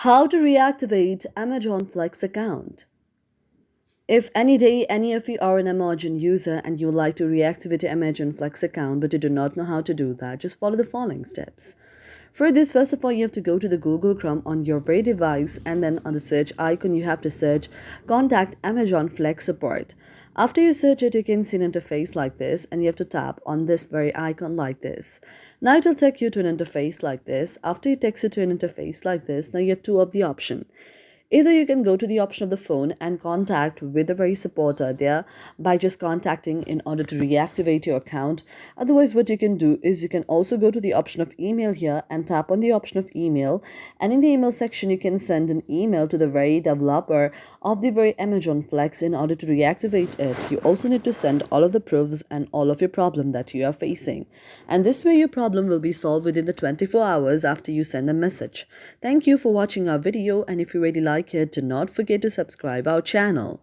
How to reactivate Amazon Flex account. If any day any of you are an Amazon user and you would like to reactivate your Amazon Flex account but you do not know how to do that, just follow the following steps. For this, first of all, you have to go to the Google Chrome on your very device, and then on the search icon you have to search contact Amazon Flex support. After you search it, you can see an interface like this, and you have to tap on this very icon like this. Now it will take you to an interface like this. After it takes you to an interface like this, now you have two of the option. Either you can go to the option of the phone and contact with the very supporter there by just contacting in order to reactivate your account. Otherwise, what you can do is you can also go to the option of email here and tap on the option of email. And in the email section, you can send an email to the very developer of the very Amazon Flex in order to reactivate it. You also need to send all of the proofs and all of your problem that you are facing. And this way, your problem will be solved within the 24 hours after you send a message. Thank you for watching our video, and if you really like it, do not forget to subscribe our channel.